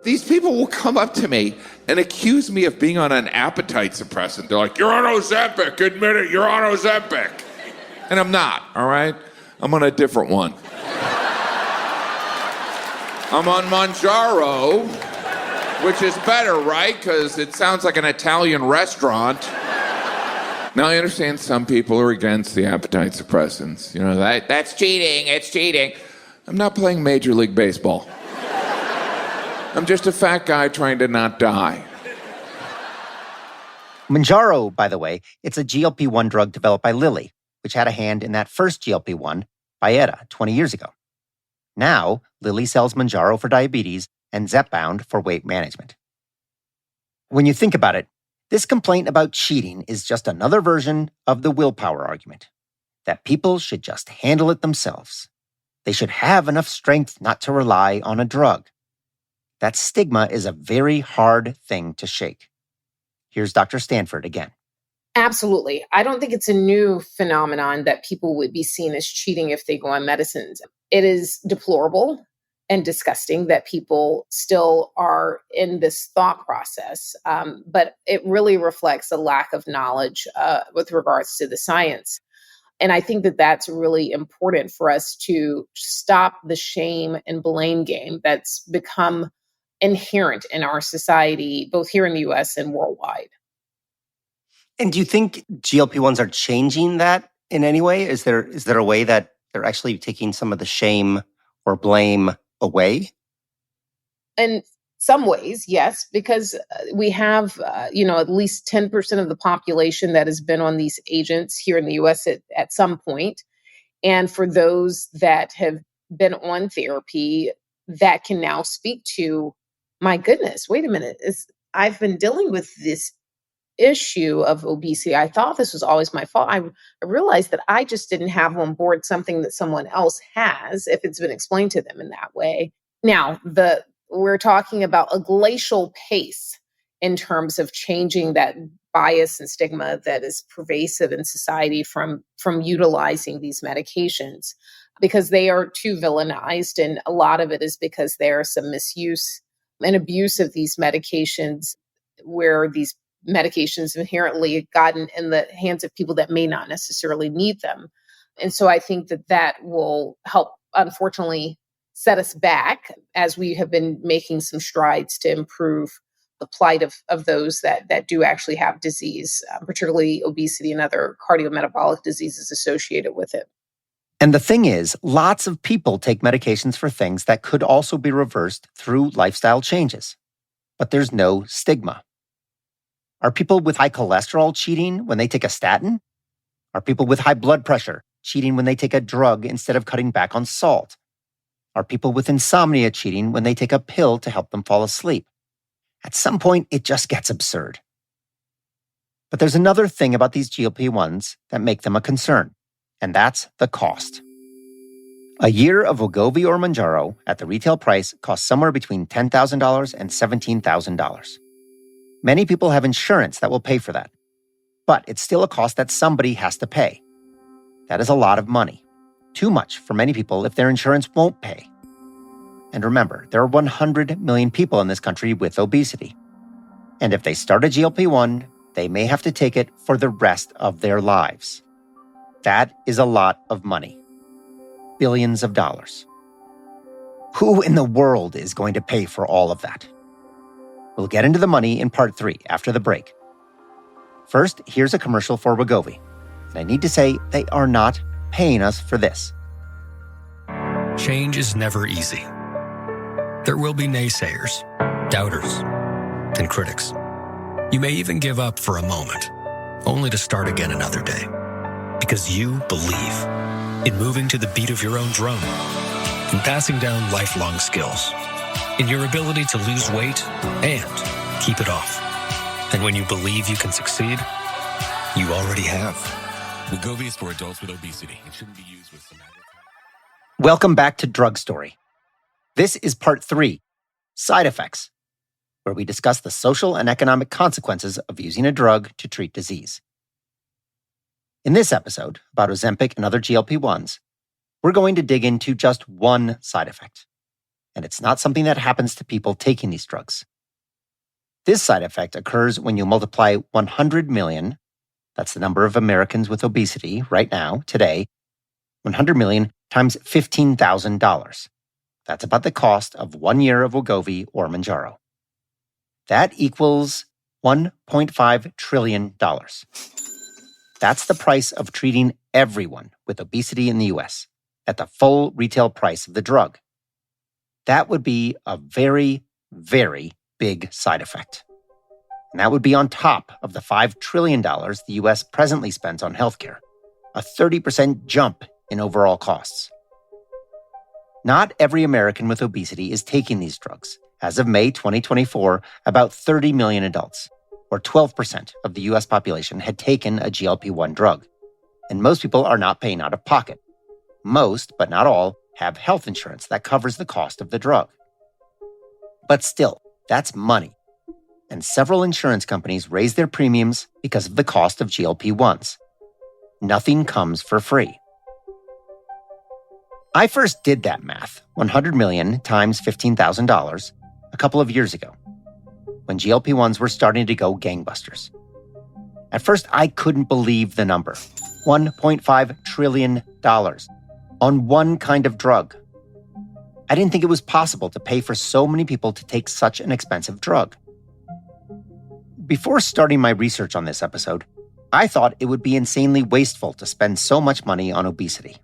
These people will come up to me and accuse me of being on an appetite suppressant. They're like, "You're on Ozempic, admit it, you're on Ozempic." And I'm not, all right? I'm on a different one. I'm on Mangiaro, which is better, right? Because it sounds like an Italian restaurant. Now, I understand some people are against the appetite suppressants. You know, that's cheating, it's cheating. I'm not playing Major League Baseball. I'm just a fat guy trying to not die. Manjaro, by the way, it's a GLP-1 drug developed by Lilly, which had a hand in that first GLP-1, Byetta, 20 years ago. Now, Lilly sells Manjaro for diabetes and Zepbound for weight management. When you think about it, this complaint about cheating is just another version of the willpower argument, that people should just handle it themselves. They should have enough strength not to rely on a drug. That stigma is a very hard thing to shake. Here's Dr. Stanford again. Absolutely. I don't think it's a new phenomenon that people would be seen as cheating if they go on medicines. It is deplorable and disgusting that people still are in this thought process, but it really reflects a lack of knowledge with regards to the science. And I think that that's really important for us to stop the shame and blame game that's become inherent in our society, both here in the US and worldwide. And do you think GLP-1s are changing that in any way? Is there a way that they're actually taking some of the shame or blame away? In some ways, yes, because we have, at least 10% of the population that has been on these agents here in the US at some point. And for those that have been on therapy, that can now speak to, my goodness, wait a minute, I've been dealing with this issue of obesity. I thought this was always my fault. I realized that I just didn't have on board something that someone else has, if it's been explained to them in that way. Now, we're talking about a glacial pace in terms of changing that bias and stigma that is pervasive in society from utilizing these medications, because they are too villainized. And a lot of it is because there's some misuse and abuse of these medications, where these medications inherently gotten in the hands of people that may not necessarily need them. And so I think that will help, unfortunately, set us back as we have been making some strides to improve the plight of those that do actually have disease, particularly obesity and other cardiometabolic diseases associated with it. And the thing is, lots of people take medications for things that could also be reversed through lifestyle changes. But there's no stigma. Are people with high cholesterol cheating when they take a statin? Are people with high blood pressure cheating when they take a drug instead of cutting back on salt? Are people with insomnia cheating when they take a pill to help them fall asleep? At some point, it just gets absurd. But there's another thing about these GLP-1s that make them a concern, and that's the cost. A year of Wegovy or Manjaro at the retail price costs somewhere between $10,000 and $17,000. Many people have insurance that will pay for that, but it's still a cost that somebody has to pay. That is a lot of money. Too much for many people if their insurance won't pay. And remember, there are 100 million people in this country with obesity. And if they start a GLP-1, they may have to take it for the rest of their lives. That is a lot of money. Billions of dollars. Who in the world is going to pay for all of that? We'll get into the money in part 3 after the break. First, here's a commercial for Wegovy. And I need to say, they are not paying us for this. Change is never easy. There will be naysayers, doubters, and critics. You may even give up for a moment, only to start again another day. Because you believe in moving to the beat of your own drum, in passing down lifelong skills, in your ability to lose weight and keep it off. And when you believe you can succeed, you already have. Wegovy is for adults with obesity. It shouldn't be used with some Welcome back to Drug Story. This is part 3, Side Effects, where we discuss the social and economic consequences of using a drug to treat disease. In this episode about Ozempic and other GLP-1s, we're going to dig into just one side effect, and it's not something that happens to people taking these drugs. This side effect occurs when you multiply 100 million, that's the number of Americans with obesity right now, today, 100 million times $15,000. That's about the cost of 1 year of Wegovy or Mounjaro. That equals $1.5 trillion. That's the price of treating everyone with obesity in the US at the full retail price of the drug. That would be a very, very big side effect. And that would be on top of the $5 trillion the US presently spends on healthcare, a 30% jump in overall costs. Not every American with obesity is taking these drugs. As of May 2024, about 30 million adults, or 12% of the US population, had taken a GLP-1 drug. And most people are not paying out of pocket. Most, but not all, have health insurance that covers the cost of the drug. But still, that's money. And several insurance companies raise their premiums because of the cost of GLP-1s. Nothing comes for free. I first did that math, 100 million times $15,000, a couple of years ago, when GLP-1s were starting to go gangbusters. At first, I couldn't believe the number, $1.5 trillion on one kind of drug. I didn't think it was possible to pay for so many people to take such an expensive drug. Before starting my research on this episode, I thought it would be insanely wasteful to spend so much money on obesity.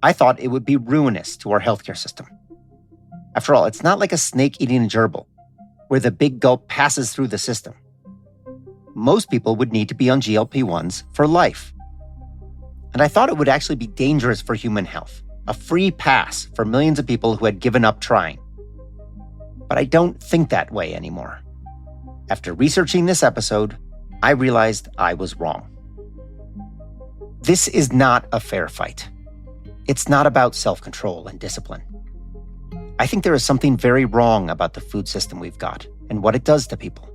I thought it would be ruinous to our healthcare system. After all, it's not like a snake eating a gerbil, where the big gulp passes through the system. Most people would need to be on GLP-1s for life. And I thought it would actually be dangerous for human health, a free pass for millions of people who had given up trying. But I don't think that way anymore. After researching this episode, I realized I was wrong. This is not a fair fight. It's not about self-control and discipline. I think there is something very wrong about the food system we've got and what it does to people.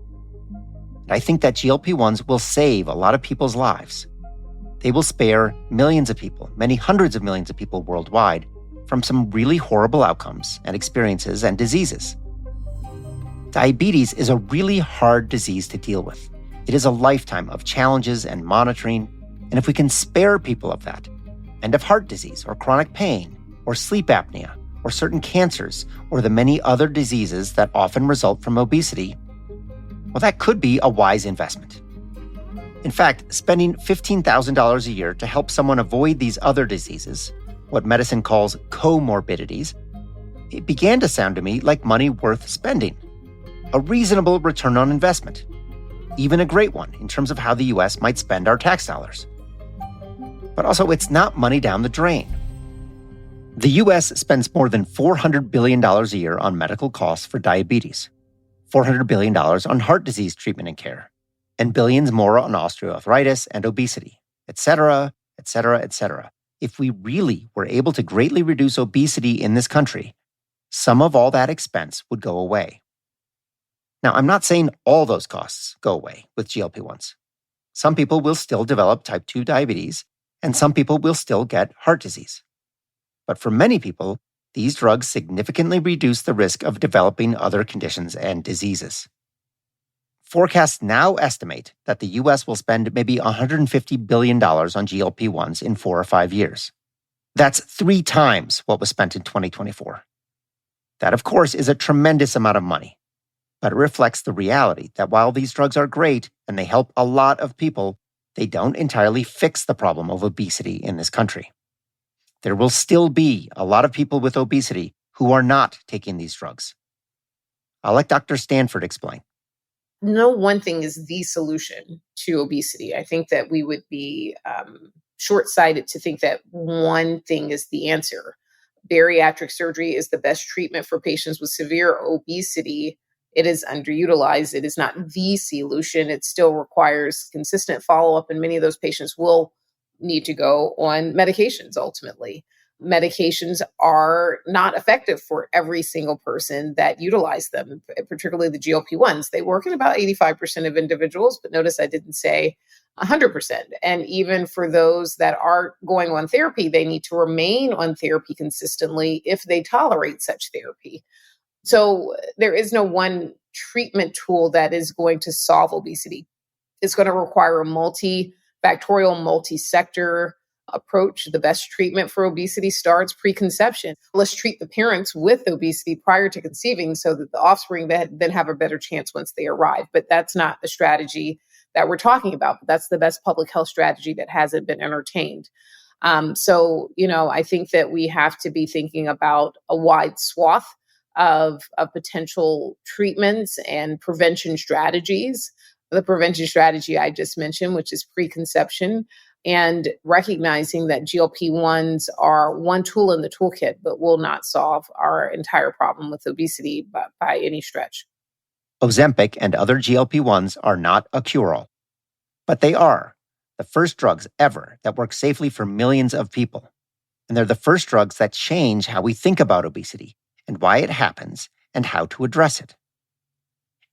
And I think that GLP-1s will save a lot of people's lives. They will spare millions of people, many hundreds of millions of people worldwide, from some really horrible outcomes and experiences and diseases. Diabetes is a really hard disease to deal with. It is a lifetime of challenges and monitoring, and if we can spare people of that, and of heart disease or chronic pain or sleep apnea or certain cancers or the many other diseases that often result from obesity, well, that could be a wise investment. In fact, spending $15,000 a year to help someone avoid these other diseases, what medicine calls comorbidities, it began to sound to me like money worth spending. A reasonable return on investment, even a great one in terms of how the US might spend our tax dollars. But also, it's not money down the drain. The US spends more than $400 billion a year on medical costs for diabetes, $400 billion on heart disease treatment and care, and billions more on osteoarthritis and obesity, etc., etc., etc. If we really were able to greatly reduce obesity in this country, some of all that expense would go away. Now, I'm not saying all those costs go away with GLP-1s. Some people will still develop type 2 diabetes, and some people will still get heart disease. But for many people, these drugs significantly reduce the risk of developing other conditions and diseases. Forecasts now estimate that the US will spend maybe $150 billion on GLP-1s in 4 or 5 years. That's 3 times what was spent in 2024. That, of course, is a tremendous amount of money. But it reflects the reality that while these drugs are great and they help a lot of people, they don't entirely fix the problem of obesity in this country. There will still be a lot of people with obesity who are not taking these drugs. I'll let Dr. Stanford explain. No one thing is the solution to obesity. I think that we would be short-sighted to think that one thing is the answer. Bariatric surgery is the best treatment for patients with severe obesity. It is underutilized. It is not the solution. It still requires consistent follow-up, and many of those patients will need to go on medications ultimately. Medications are not effective for every single person that utilize them, particularly the GLP-1s. They work in about 85% of individuals, but notice I didn't say 100%. And even for those that are going on therapy, they need to remain on therapy consistently if they tolerate such therapy. So there is no one treatment tool that is going to solve obesity. It's going to require a multifactorial, multi-sector approach. The best treatment for obesity starts preconception. Let's treat the parents with obesity prior to conceiving so that the offspring then have a better chance once they arrive. But that's not the strategy that we're talking about. That's the best public health strategy that hasn't been entertained. I think that we have to be thinking about a wide swath of potential treatments and prevention strategies. The prevention strategy I just mentioned, which is preconception, and recognizing that GLP-1s are one tool in the toolkit, but will not solve our entire problem with obesity by any stretch. Ozempic and other GLP-1s are not a cure-all, but they are the first drugs ever that work safely for millions of people. And they're the first drugs that change how we think about obesity and why it happens and how to address it.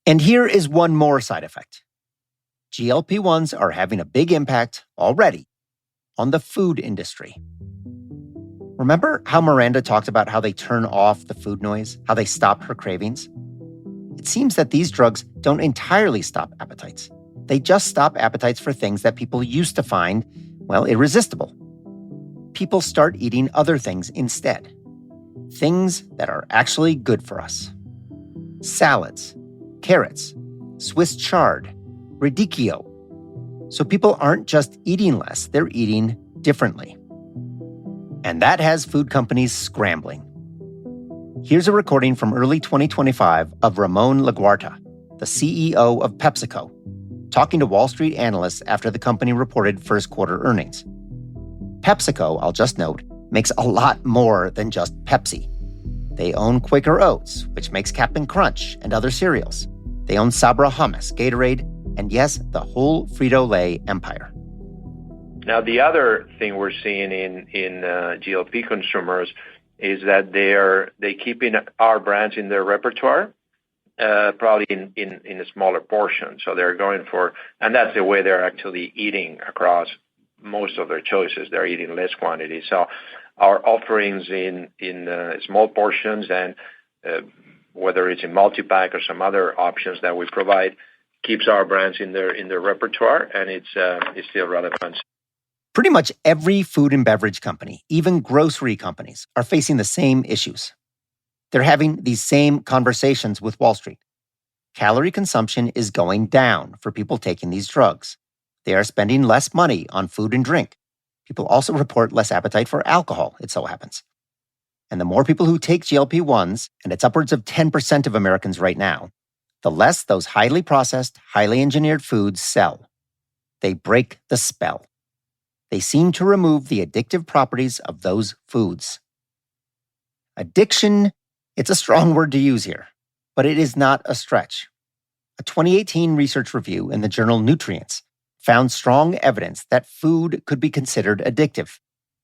And here is one more side effect. GLP-1s are having a big impact already on the food industry. Remember how Miranda talked about how they turn off the food noise, how they stop her cravings? It seems that these drugs don't entirely stop appetites. They just stop appetites for things that people used to find, irresistible. People start eating other things instead. Things that are actually good for us. Salads, carrots, Swiss chard, radicchio. So people aren't just eating less, they're eating differently. And that has food companies scrambling. Here's a recording from early 2025 of Ramon Laguarta, the CEO of PepsiCo, talking to Wall Street analysts after the company reported first quarter earnings. PepsiCo, I'll just note, makes a lot more than just Pepsi. They own Quaker Oats, which makes Captain Crunch and other cereals. They own Sabra Hummus, Gatorade, and yes, the whole Frito-Lay empire. Now, the other thing we're seeing in GLP consumers is that they're keeping our brands in their repertoire, probably in a smaller portion. So they're going for, and that's the way they're actually eating across most of their choices. They're eating less quantity. So our offerings in small portions and whether it's in multi-pack or some other options that we provide, keeps our brands in their repertoire, and it's still relevant. Pretty much every food and beverage company, even grocery companies, are facing the same issues. They're having these same conversations with Wall Street. Calorie consumption is going down for people taking these drugs. They are spending less money on food and drink. People also report less appetite for alcohol, it so happens. And the more people who take GLP-1s, and it's upwards of 10% of Americans right now, the less those highly processed, highly engineered foods sell. They break the spell. They seem to remove the addictive properties of those foods. Addiction, it's a strong word to use here, but it is not a stretch. A 2018 research review in the journal Nutrients found strong evidence that food could be considered addictive,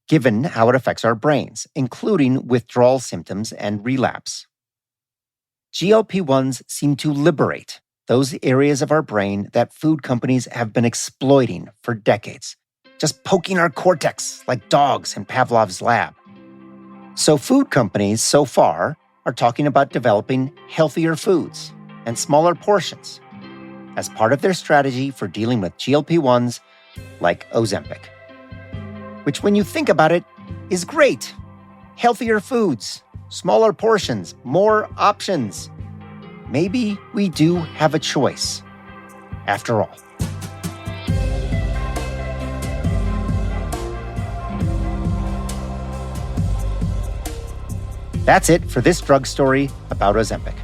given how it affects our brains, including withdrawal symptoms and relapse. GLP-1s seem to liberate those areas of our brain that food companies have been exploiting for decades, just poking our cortex like dogs in Pavlov's lab. So food companies, so far, are talking about developing healthier foods and smaller portions as part of their strategy for dealing with GLP-1s like Ozempic. Which, when you think about it, is great. Healthier foods, smaller portions, more options. Maybe we do have a choice, after all. That's it for this drug story about Ozempic.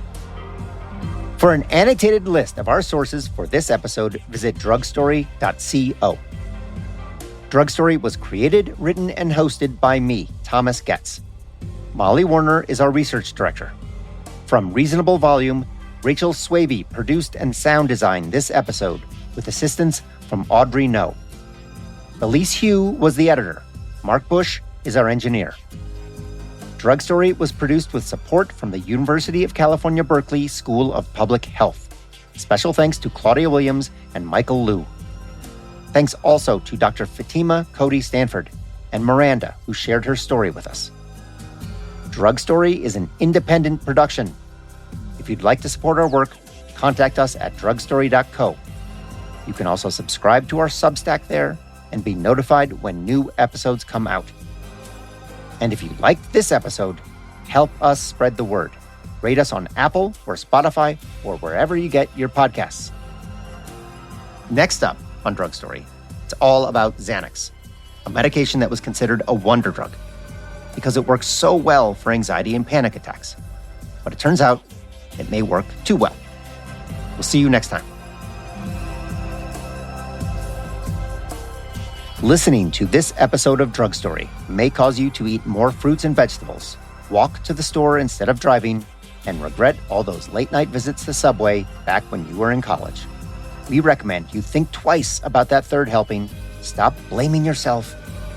For an annotated list of our sources for this episode, visit drugstory.co. Drug Story was created, written, and hosted by me, Thomas Getz. Molly Warner is our research director. From Reasonable Volume, Rachel Swavey produced and sound designed this episode with assistance from Audrey No. Elise Hugh was the editor. Mark Bush is our engineer. Drug Story was produced with support from the University of California, Berkeley School of Public Health. Special thanks to Claudia Williams and Michael Liu. Thanks also to Dr. Fatima Cody Stanford and Miranda, who shared her story with us. Drug Story is an independent production. If you'd like to support our work, contact us at drugstory.co. You can also subscribe to our Substack there and be notified when new episodes come out. And if you liked this episode, help us spread the word. Rate us on Apple or Spotify or wherever you get your podcasts. Next up on Drug Story, it's all about Xanax, a medication that was considered a wonder drug because it works so well for anxiety and panic attacks. But it turns out it may work too well. We'll see you next time. Listening to this episode of Drug Story may cause you to eat more fruits and vegetables, walk to the store instead of driving, and regret all those late-night visits to Subway back when you were in college. We recommend you think twice about that third helping, stop blaming yourself,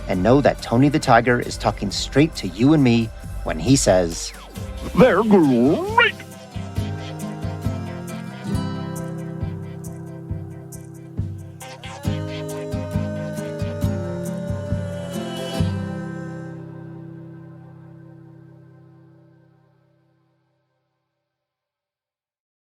and know that Tony the Tiger is talking straight to you and me when he says, They're great!